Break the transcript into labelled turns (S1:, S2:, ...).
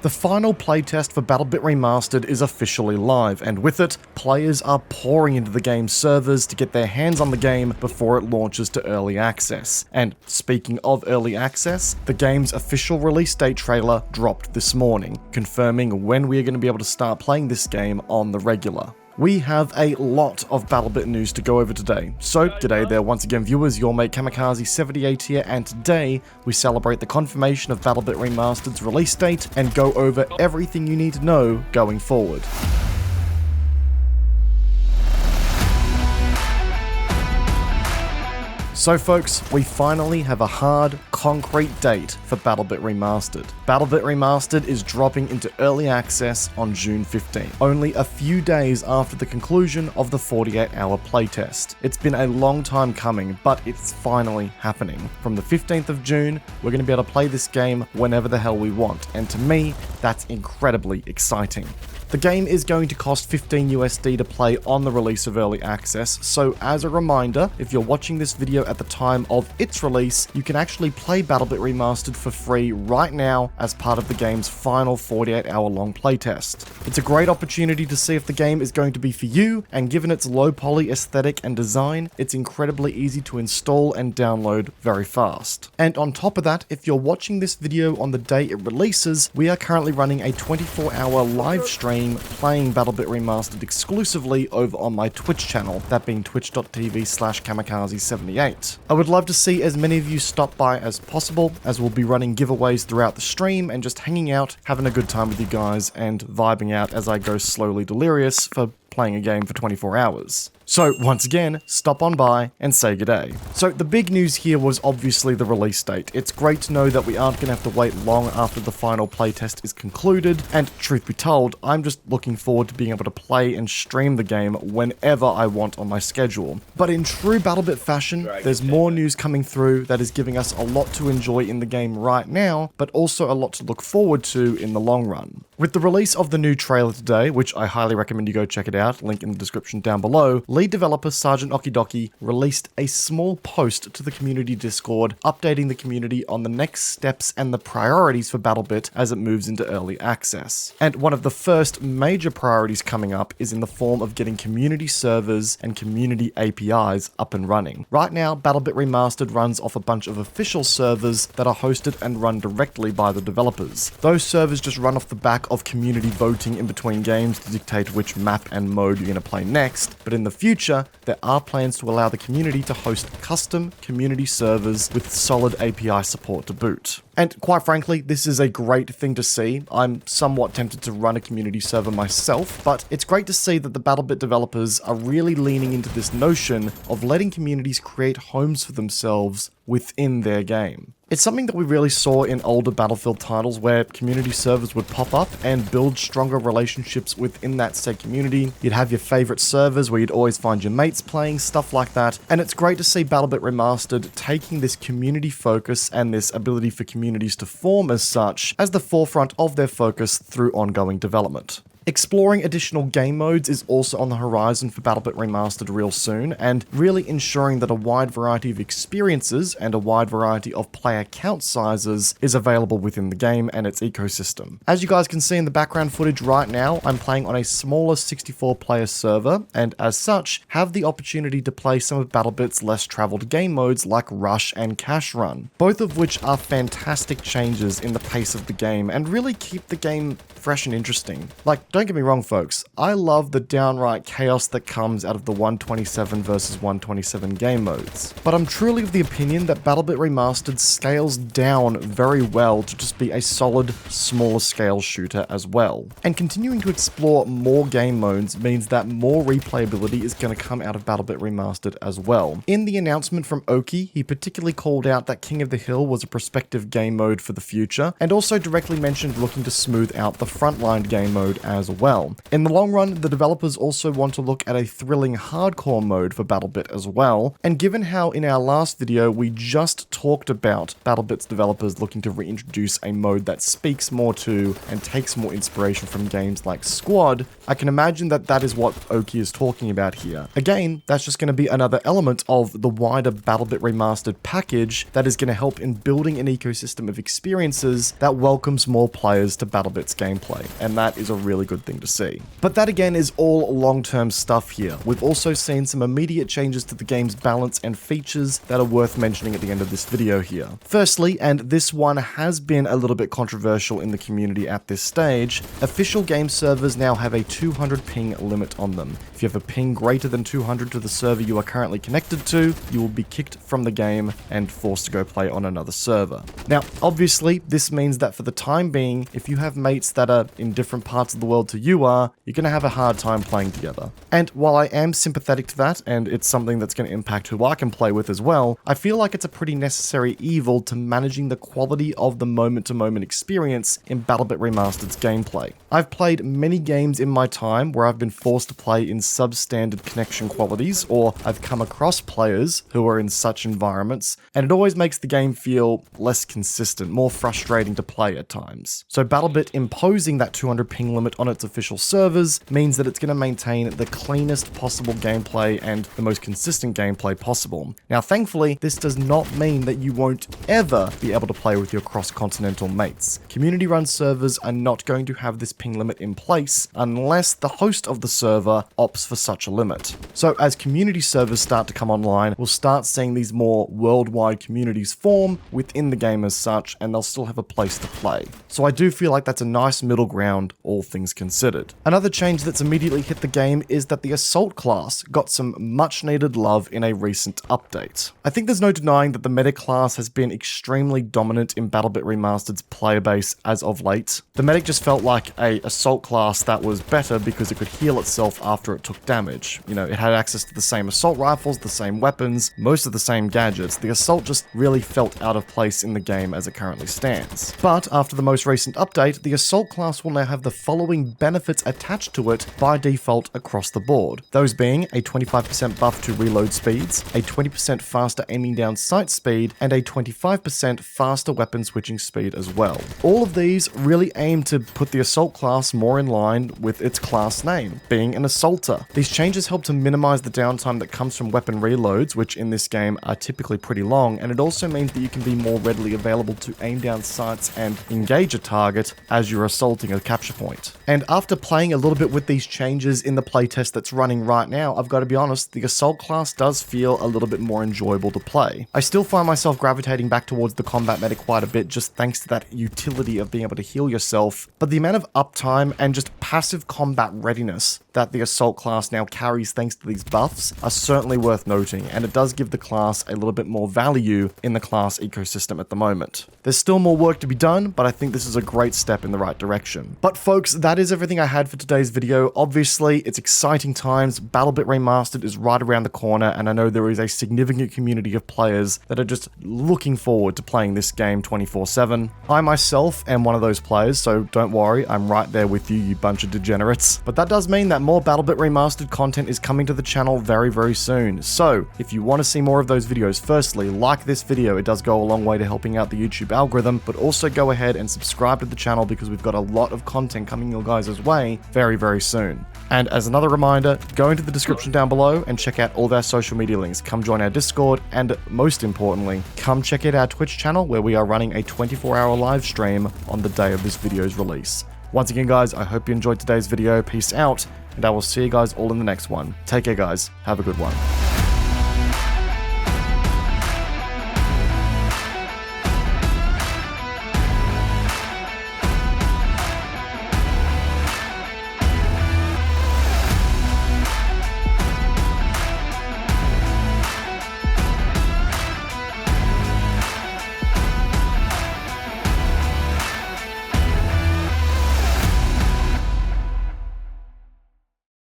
S1: The final playtest for BattleBit Remastered is officially live, and with it, players are pouring into the game's servers to get their hands on the game before it launches to early access. And speaking of early access, the game's official release date trailer dropped this morning, confirming when we are going to be able to start playing this game on the regular. We have a lot of BattleBit news to go over today. So, g'day there once again viewers, your mate Kamikaze78 here, and today we celebrate the confirmation of BattleBit Remastered's release date and go over everything you need to know going forward. So folks, we finally have a hard, concrete date for BattleBit Remastered. BattleBit Remastered is dropping into early access on June 15, only a few days after the conclusion of the 48-hour playtest. It's been a long time coming, but it's finally happening. From the 15th of June, we're going to be able to play this game whenever the hell we want, and to me, that's incredibly exciting. The game is going to cost $15 USD to play on the release of early access, so as a reminder, if you're watching this video at the time of its release, you can actually play BattleBit Remastered for free right now as part of the game's final 48-hour long playtest. It's a great opportunity to see if the game is going to be for you, and given its low poly aesthetic and design, it's incredibly easy to install and download very fast. And on top of that, if you're watching this video on the day it releases, we are currently running a 24-hour live stream playing BattleBit Remastered exclusively over on my Twitch channel, that being twitch.tv/kamikaze78. I would love to see as many of you stop by as possible, as we'll be running giveaways throughout the stream and just hanging out, having a good time with you guys, and vibing out as I go slowly delirious for playing a game for 24 hours. So once again, stop on by and say g'day. So the big news here was obviously the release date. It's great to know that we aren't going to have to wait long after the final playtest is concluded, and truth be told, I'm just looking forward to being able to play and stream the game whenever I want on my schedule. But in true BattleBit fashion, there's more news coming through that is giving us a lot to enjoy in the game right now, but also a lot to look forward to in the long run. With the release of the new trailer today, which I highly recommend you go check it out, link in the description down below, lead developer Sergeant Okidoki released a small post to the community Discord, updating the community on the next steps and the priorities for BattleBit as it moves into early access. And one of the first major priorities coming up is in the form of getting community servers and community APIs up and running. Right now, BattleBit Remastered runs off a bunch of official servers that are hosted and run directly by the developers. Those servers just run off the back of community voting in between games to dictate which map and mode you're going to play next, but in the future, there are plans to allow the community to host custom community servers with solid API support to boot. And quite frankly, this is a great thing to see. I'm somewhat tempted to run a community server myself, but it's great to see that the BattleBit developers are really leaning into this notion of letting communities create homes for themselves within their game. It's something that we really saw in older Battlefield titles where community servers would pop up and build stronger relationships within that said community. You'd have your favorite servers where you'd always find your mates playing, stuff like that. And it's great to see BattleBit Remastered taking this community focus and this ability for communities to form as such as the forefront of their focus through ongoing development. Exploring additional game modes is also on the horizon for BattleBit Remastered real soon, and really ensuring that a wide variety of experiences and a wide variety of player count sizes is available within the game and its ecosystem. As you guys can see in the background footage right now, I'm playing on a smaller 64-player server, and as such, have the opportunity to play some of BattleBit's less traveled game modes like Rush and Cash Run, both of which are fantastic changes in the pace of the game and really keep the game fresh and interesting. Like, don't get me wrong folks, I love the downright chaos that comes out of the 127 versus 127 game modes, but I'm truly of the opinion that BattleBit Remastered scales down very well to just be a solid, smaller scale shooter as well. And continuing to explore more game modes means that more replayability is going to come out of BattleBit Remastered as well. In the announcement from Oki, he particularly called out that King of the Hill was a prospective game mode for the future, and also directly mentioned looking to smooth out the frontline game mode as as well. In the long run, the developers also want to look at a thrilling hardcore mode for BattleBit as well, and given how in our last video we just talked about BattleBit's developers looking to reintroduce a mode that speaks more to and takes more inspiration from games like Squad, I can imagine that that is what Oki is talking about here. Again, that's just going to be another element of the wider BattleBit Remastered package that is going to help in building an ecosystem of experiences that welcomes more players to BattleBit's gameplay, and that is a really good thing to see. But that again is all long-term stuff here. We've also seen some immediate changes to the game's balance and features that are worth mentioning at the end of this video here. Firstly, and this one has been a little bit controversial in the community at this stage, official game servers now have a 200 ping limit on them. If you have a ping greater than 200 to the server you are currently connected to, you will be kicked from the game and forced to go play on another server. Now, obviously, this means that for the time being, if you have mates that are in different parts of the world to you are, you're going to have a hard time playing together. And while I am sympathetic to that, and it's something that's going to impact who I can play with as well, I feel like it's a pretty necessary evil to managing the quality of the moment-to-moment experience in BattleBit Remastered's gameplay. I've played many games in my time where I've been forced to play in substandard connection qualities, or I've come across players who are in such environments, and it always makes the game feel less consistent, more frustrating to play at times. So BattleBit imposing that 200 ping limit on its official servers means that it's going to maintain the cleanest possible gameplay and the most consistent gameplay possible. Now, thankfully, this does not mean that you won't ever be able to play with your cross-continental mates. Community-run servers are not going to have this ping limit in place unless the host of the server opts for such a limit. So as community servers start to come online, we'll start seeing these more worldwide communities form within the game as such, and they'll still have a place to play. So I do feel like that's a nice middle ground, all things considered. Another change that's immediately hit the game is that the Assault class got some much needed love in a recent update. I think there's no denying that the medic class has been extremely dominant in BattleBit Remastered's player base as of late. The medic just felt like a Assault class that was better because it could heal itself after it took damage. You know, it had access to the same assault rifles, the same weapons, most of the same gadgets. The Assault just really felt out of place in the game as it currently stands. But after the most recent update, the Assault class will now have the following benefits attached to it by default across the board. Those being a 25% buff to reload speeds, a 20% faster aiming down sight speed, and a 25% faster weapon switching speed as well. All of these really aim to put the Assault class more in line with its class name, being an assaulter. These changes help to minimize the downtime that comes from weapon reloads, which in this game are typically pretty long, and it also means that you can be more readily available to aim down sights and engage a target as you're assaulting a capture point. And after playing a little bit with these changes in the playtest that's running right now, I've got to be honest, the Assault class does feel a little bit more enjoyable to play. I still find myself gravitating back towards the combat medic quite a bit just thanks to that utility of being able to heal yourself, but the amount of uptime and just passive combat readiness that the Assault class now carries thanks to these buffs are certainly worth noting, and it does give the class a little bit more value in the class ecosystem at the moment. There's still more work to be done, but I think this is a great step in the right direction. But folks, that is everything I had for today's video. Obviously, it's exciting times. BattleBit Remastered is right around the corner, and I know there is a significant community of players that are just looking forward to playing this game 24/7. I myself am one of those players, so don't worry, I'm right there with you, you bunch of degenerates. But that does mean that more BattleBit Remastered content is coming to the channel very, very soon. So, if you want to see more of those videos, firstly, like this video, it does go a long way to helping out the YouTube algorithm, but also go ahead and subscribe to the channel because we've got a lot of content coming your guys' way very, very soon. And as another reminder, go into the description down below and check out all of our social media links. Come join our Discord, and most importantly, come check out our Twitch channel where we are running a 24-hour live stream on the day of this video's release. Once again, guys, I hope you enjoyed today's video. Peace out, and I will see you guys all in the next one. Take care, guys. Have a good one.